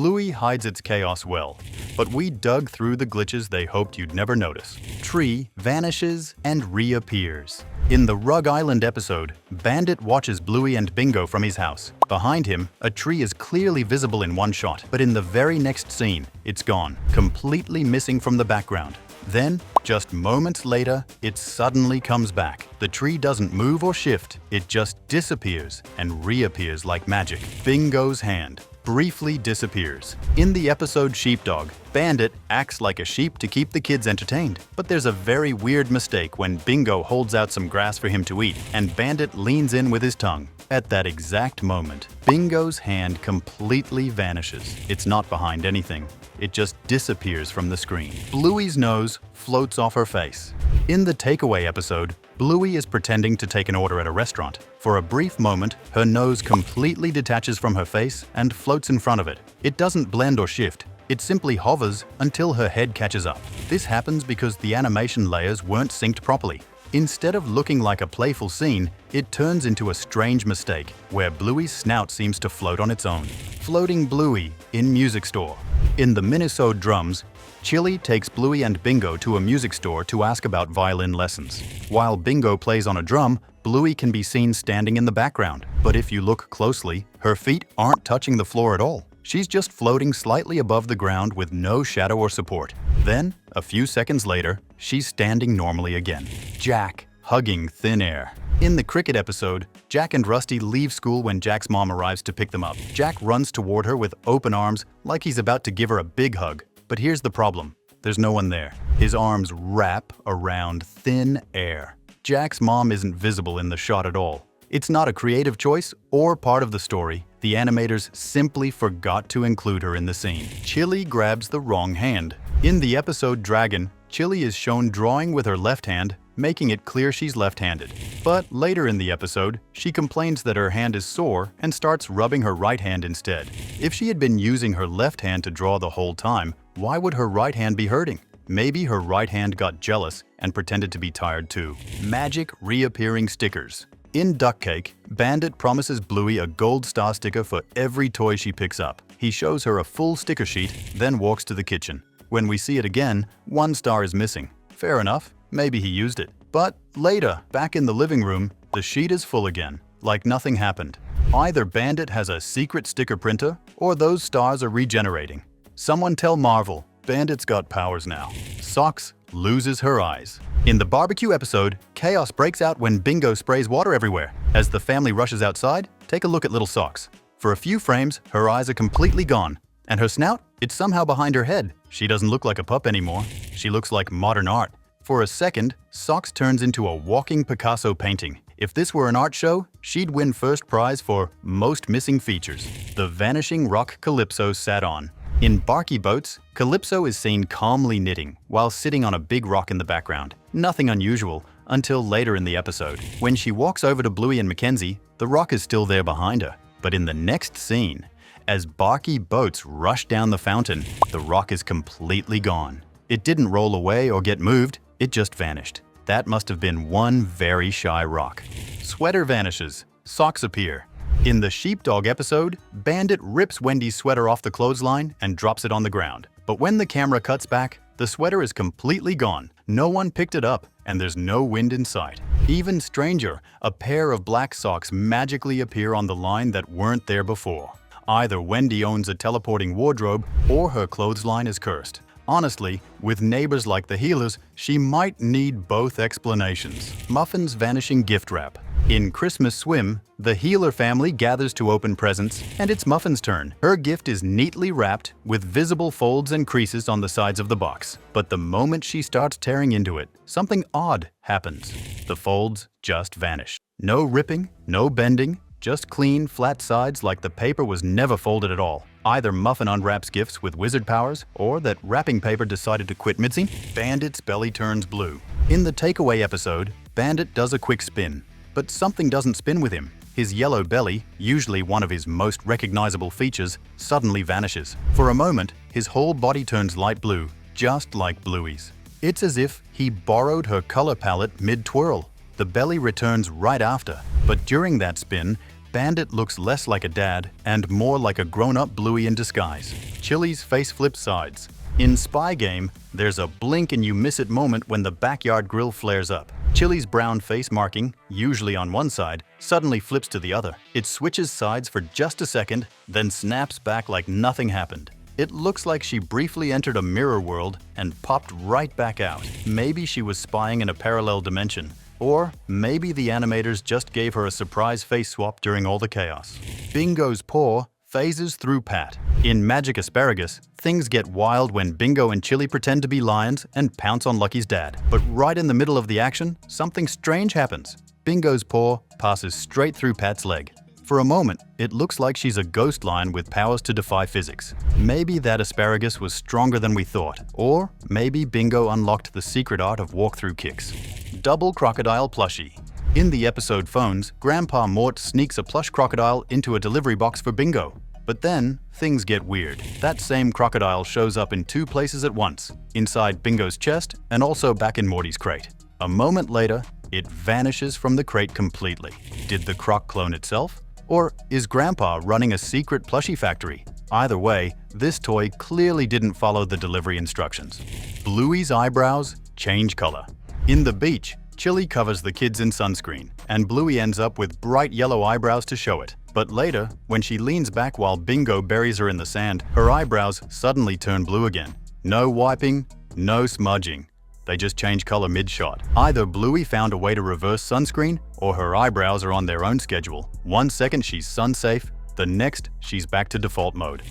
Bluey hides its chaos well, but we dug through the glitches they hoped you'd never notice. Tree vanishes and reappears. In the Rug Island episode, Bandit watches Bluey and Bingo from his house. Behind him, a tree is clearly visible in one shot, but in the very next scene, it's gone, completely missing from the background. Then, just moments later, it suddenly comes back. The tree doesn't move or shift, it just disappears and reappears like magic. Bingo's hand briefly disappears. In the episode Sheepdog, Bandit acts like a sheep to keep the kids entertained. But there's a very weird mistake when Bingo holds out some grass for him to eat, and Bandit leans in with his tongue. At that exact moment, Bingo's hand completely vanishes. It's not behind anything. It just disappears from the screen. Bluey's nose floats off her face. In the takeaway episode, Bluey is pretending to take an order at a restaurant. For a brief moment, her nose completely detaches from her face and floats in front of it. It doesn't blend or shift. It simply hovers until her head catches up. This happens because the animation layers weren't synced properly. Instead of looking like a playful scene, it turns into a strange mistake, where Bluey's snout seems to float on its own. Floating Bluey in music store. In the Minnesota Drums, Chile takes Bluey and Bingo to a music store to ask about violin lessons. While Bingo plays on a drum, Bluey can be seen standing in the background. But if you look closely, her feet aren't touching the floor at all. She's just floating slightly above the ground with no shadow or support. Then, a few seconds later, she's standing normally again. Jack, hugging thin air. In the cricket episode, Jack and Rusty leave school when Jack's mom arrives to pick them up. Jack runs toward her with open arms like he's about to give her a big hug. But here's the problem. There's no one there. His arms wrap around thin air. Jack's mom isn't visible in the shot at all. It's not a creative choice or part of the story. The animators simply forgot to include her in the scene. Chile grabs the wrong hand. In the episode Dragon, Chile is shown drawing with her left hand, making it clear she's left-handed. But later in the episode, she complains that her hand is sore and starts rubbing her right hand instead. If she had been using her left hand to draw the whole time, why would her right hand be hurting? Maybe her right hand got jealous and pretended to be tired too. Magic reappearing stickers. In Duck Cake, Bandit promises Bluey a gold star sticker for every toy she picks up. He shows her a full sticker sheet, then walks to the kitchen. When we see it again, one star is missing. Fair enough, maybe he used it. But later, back in the living room, the sheet is full again, like nothing happened. Either Bandit has a secret sticker printer, or those stars are regenerating. Someone tell Marvel, Bandit's got powers now. Socks loses her eyes. In the barbecue episode, chaos breaks out when Bingo sprays water everywhere. As the family rushes outside, take a look at Little Socks. For a few frames, her eyes are completely gone. And her snout? It's somehow behind her head. She doesn't look like a pup anymore. She looks like modern art. For a second, Socks turns into a walking Picasso painting. If this were an art show, she'd win first prize for Most Missing Features. The Vanishing Rock Calypso sat on. In Barky Boats, Calypso is seen calmly knitting while sitting on a big rock in the background. Nothing unusual until later in the episode. When she walks over to Bluey and McKenzie, the rock is still there behind her. But in the next scene, as Barky Boats rush down the fountain, the rock is completely gone. It didn't roll away or get moved, it just vanished. That must have been one very shy rock. Sweater vanishes, socks appear. In the Sheepdog episode, Bandit rips Wendy's sweater off the clothesline and drops it on the ground. But when the camera cuts back, the sweater is completely gone. No one picked it up, and there's no wind in sight. Even stranger, a pair of black socks magically appear on the line that weren't there before. Either Wendy owns a teleporting wardrobe, or her clothesline is cursed. Honestly, with neighbors like the Healers, she might need both explanations. Muffins' vanishing gift wrap. In Christmas Swim, the Healer family gathers to open presents, and it's Muffins' turn. Her gift is neatly wrapped with visible folds and creases on the sides of the box. But the moment she starts tearing into it, something odd happens. The folds just vanish. No ripping, no bending, just clean, flat sides like the paper was never folded at all. Either Muffin unwraps gifts with wizard powers, or that wrapping paper decided to quit midscene. Bandit's belly turns blue. In the takeaway episode, Bandit does a quick spin. But something doesn't spin with him. His yellow belly, usually one of his most recognizable features, suddenly vanishes. For a moment, his whole body turns light blue, just like Bluey's. It's as if he borrowed her color palette mid-twirl. The belly returns right after, but during that spin, Bandit looks less like a dad and more like a grown-up Bluey in disguise. Chile's face flips sides. In Spy Game, there's a blink and you miss it moment when the backyard grill flares up. Chile's brown face marking, usually on one side, suddenly flips to the other. It switches sides for just a second, then snaps back like nothing happened. It looks like she briefly entered a mirror world and popped right back out. Maybe she was spying in a parallel dimension. Or maybe the animators just gave her a surprise face swap during all the chaos. Bingo's paw phases through Pat. In Magic Asparagus, things get wild when Bingo and Chile pretend to be lions and pounce on Lucky's dad. But right in the middle of the action, something strange happens. Bingo's paw passes straight through Pat's leg. For a moment, it looks like she's a ghost lion with powers to defy physics. Maybe that asparagus was stronger than we thought. Or maybe Bingo unlocked the secret art of walk-through kicks. Double crocodile plushie. In the episode Phones, Grandpa Mort sneaks a plush crocodile into a delivery box for Bingo. But then, things get weird. That same crocodile shows up in two places at once, inside Bingo's chest and also back in Morty's crate. A moment later, it vanishes from the crate completely. Did the croc clone itself? Or is Grandpa running a secret plushie factory? Either way, this toy clearly didn't follow the delivery instructions. Bluey's eyebrows change color. In the beach, Chile covers the kids in sunscreen, and Bluey ends up with bright yellow eyebrows to show it. But later, when she leans back while Bingo buries her in the sand, her eyebrows suddenly turn blue again. No wiping, no smudging. They just change color mid-shot. Either Bluey found a way to reverse sunscreen, or her eyebrows are on their own schedule. 1 second she's sun-safe, the next she's back to default mode.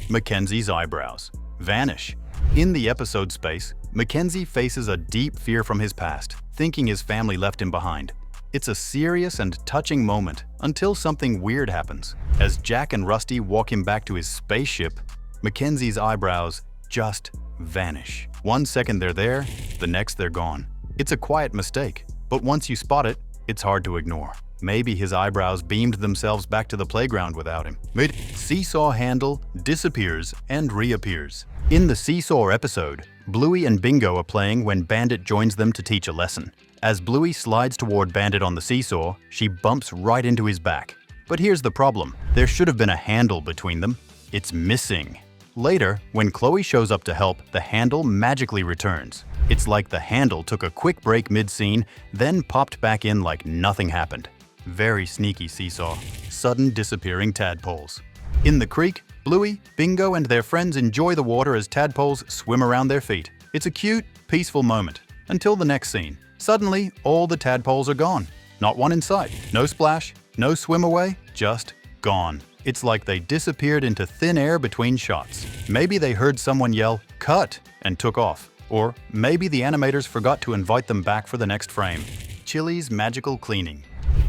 McKenzies' eyebrows vanish. In the episode Space, McKenzie faces a deep fear from his past, thinking his family left him behind. It's a serious and touching moment until something weird happens. As Jack and Rusty walk him back to his spaceship, McKenzie's eyebrows just vanish. 1 second they're there, the next they're gone. It's a quiet mistake, but once you spot it, it's hard to ignore. Maybe his eyebrows beamed themselves back to the playground without him. Seesaw handle disappears and reappears. In the Seesaw episode, Bluey and Bingo are playing when Bandit joins them to teach a lesson. As Bluey slides toward Bandit on the seesaw, she bumps right into his back. But here's the problem. There should have been a handle between them. It's missing. Later, when Chloe shows up to help, the handle magically returns. It's like the handle took a quick break mid-scene, then popped back in like nothing happened. Very sneaky Seesaw. Sudden disappearing tadpoles. In the creek, Bluey, Bingo, and their friends enjoy the water as tadpoles swim around their feet. It's a cute, peaceful moment. Until the next scene. Suddenly, all the tadpoles are gone. Not one in sight. No splash, no swim away, just gone. It's like they disappeared into thin air between shots. Maybe they heard someone yell, "Cut!" and took off. Or maybe the animators forgot to invite them back for the next frame. Chile's magical cleaning.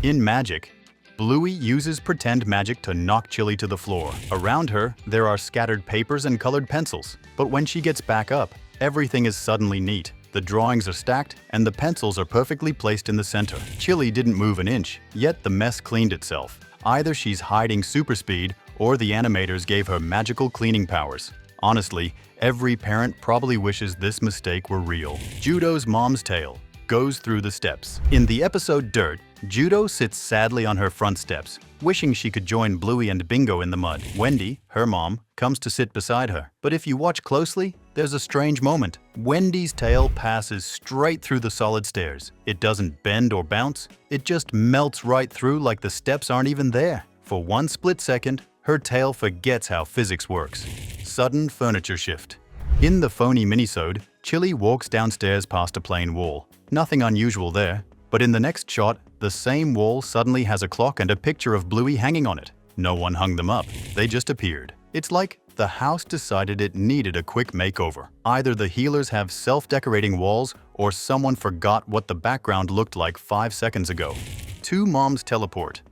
In Magic, Bluey uses pretend magic to knock Chile to the floor. Around her, there are scattered papers and colored pencils. But when she gets back up, everything is suddenly neat. The drawings are stacked, and the pencils are perfectly placed in the center. Chile didn't move an inch, yet the mess cleaned itself. Either she's hiding super speed, or the animators gave her magical cleaning powers. Honestly, every parent probably wishes this mistake were real. Judos' mom's tail goes through the steps. In the episode Dirt, Judo sits sadly on her front steps, wishing she could join Bluey and Bingo in the mud. Wendy, her mom, comes to sit beside her. But if you watch closely, there's a strange moment. Wendy's tail passes straight through the solid stairs. It doesn't bend or bounce. It just melts right through like the steps aren't even there. For one split second, her tail forgets how physics works. Sudden furniture shift. In the phony minisode, Chile walks downstairs past a plain wall. Nothing unusual there. But in the next shot, the same wall suddenly has a clock and a picture of Bluey hanging on it. No one hung them up. They just appeared. It's like the house decided it needed a quick makeover. Either the healers have self-decorating walls, or someone forgot what the background looked like 5 seconds ago. Two moms teleport.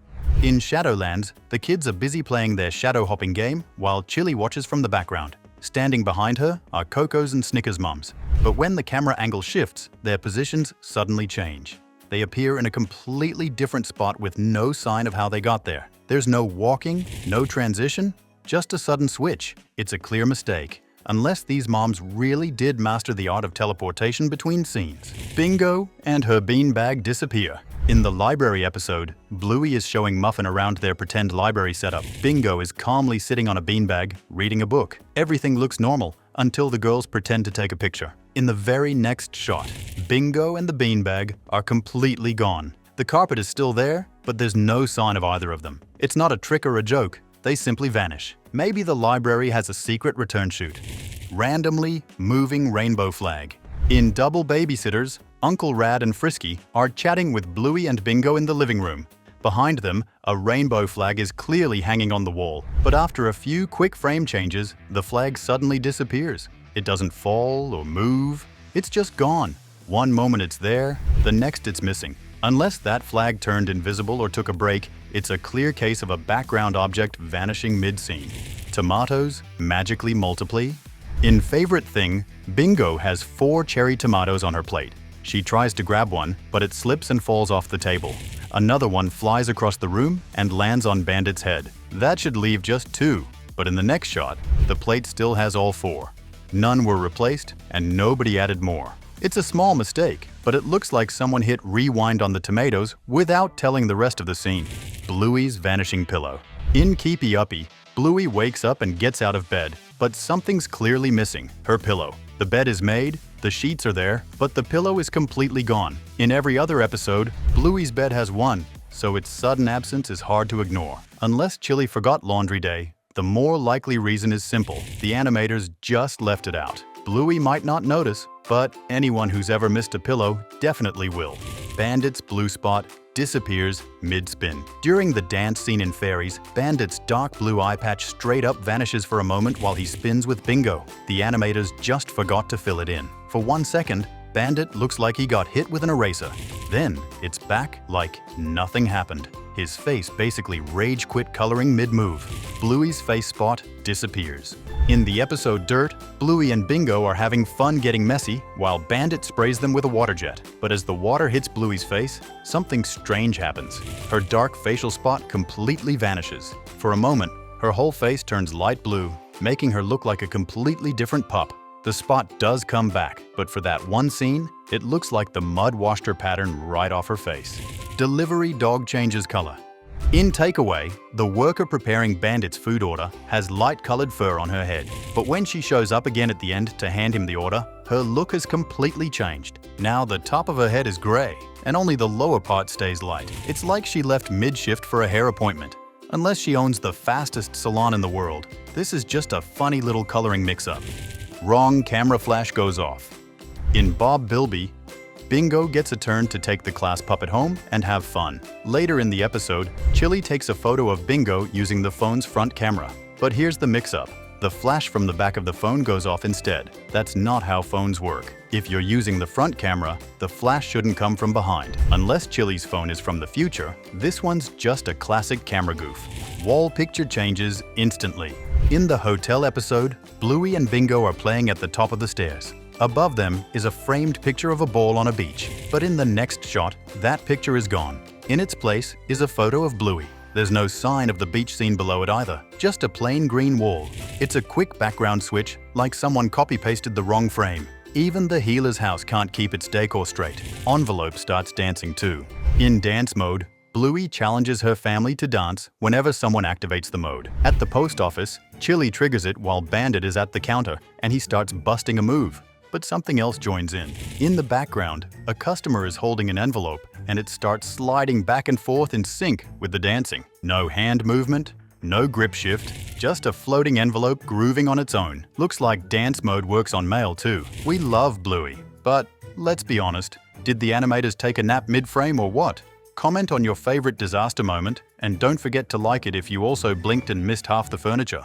In Shadowlands, the kids are busy playing their shadow hopping game while Chile watches from the background. Standing behind her are Coco's and Snickers' moms. But when the camera angle shifts, their positions suddenly change. They appear in a completely different spot with no sign of how they got there. There's no walking, no transition, just a sudden switch. It's a clear mistake, unless these moms really did master the art of teleportation between scenes. Bingo and her beanbag disappear. In the library episode, Bluey is showing Muffin around their pretend library setup. Bingo is calmly sitting on a beanbag, reading a book. Everything looks normal until the girls pretend to take a picture. In the very next shot, Bingo and the beanbag are completely gone. The carpet is still there, but there's no sign of either of them. It's not a trick or a joke, they simply vanish. Maybe the library has a secret return chute. Randomly moving rainbow flag. In Double Babysitters, Uncle Rad and Frisky are chatting with Bluey and Bingo in the living room. Behind them, a rainbow flag is clearly hanging on the wall. But after a few quick frame changes, the flag suddenly disappears. It doesn't fall or move, it's just gone. One moment it's there, the next it's missing. Unless that flag turned invisible or took a break, it's a clear case of a background object vanishing mid-scene. Tomatoes magically multiply. In Favorite Thing, Bingo has 4 cherry tomatoes on her plate. She tries to grab one, but it slips and falls off the table. Another one flies across the room and lands on Bandit's head. That should leave just 2, but in the next shot, the plate still has all 4. None were replaced, and nobody added more. It's a small mistake, but it looks like someone hit rewind on the tomatoes without telling the rest of the scene. Bluey's vanishing pillow. In Keepy Uppy, Bluey wakes up and gets out of bed, but something's clearly missing: her pillow. The bed is made, the sheets are there, but the pillow is completely gone. In every other episode, Bluey's bed has one, so its sudden absence is hard to ignore. Unless Chile forgot laundry day, the more likely reason is simple: the animators just left it out. Bluey might not notice, but anyone who's ever missed a pillow definitely will. Bandit's blue spot disappears mid-spin. During the dance scene in Fairies, Bandit's dark blue eye patch straight up vanishes for a moment while he spins with Bingo. The animators just forgot to fill it in. For 1 second, Bandit looks like he got hit with an eraser. Then it's back like nothing happened. His face basically rage quit coloring mid-move. Bluey's face spot disappears. In the episode Dirt, Bluey and Bingo are having fun getting messy while Bandit sprays them with a water jet. But as the water hits Bluey's face, something strange happens. Her dark facial spot completely vanishes. For a moment, her whole face turns light blue, making her look like a completely different pup. The spot does come back, but for that one scene, it looks like the mud washed her pattern right off her face. Delivery dog changes color. In Takeaway, the worker preparing Bandit's food order has light-colored fur on her head. But when she shows up again at the end to hand him the order, her look has completely changed. Now the top of her head is gray, and only the lower part stays light. It's like she left mid-shift for a hair appointment. Unless she owns the fastest salon in the world, this is just a funny little coloring mix-up. Wrong camera flash goes off. In Bob Bilby, Bingo gets a turn to take the class puppet home and have fun. Later in the episode, Chile takes a photo of Bingo using the phone's front camera. But here's the mix-up. The flash from the back of the phone goes off instead. That's not how phones work. If you're using the front camera, the flash shouldn't come from behind. Unless Chile's phone is from the future, this one's just a classic camera goof. Wall picture changes instantly. In the hotel episode, Bluey and Bingo are playing at the top of the stairs. Above them is a framed picture of a ball on a beach. But in the next shot, that picture is gone. In its place is a photo of Bluey. There's no sign of the beach scene below it either, just a plain green wall. It's a quick background switch, like someone copy-pasted the wrong frame. Even the healer's house can't keep its decor straight. Envelope starts dancing too. In dance mode, Bluey challenges her family to dance whenever someone activates the mode. At the post office, Chile triggers it while Bandit is at the counter, and he starts busting a move. But something else joins in. In the background, a customer is holding an envelope, and it starts sliding back and forth in sync with the dancing. No hand movement, no grip shift, just a floating envelope grooving on its own. Looks like dance mode works on mail too. We love Bluey, but let's be honest, did the animators take a nap mid-frame or what? Comment on your favorite disaster moment, and don't forget to like it if you also blinked and missed half the furniture.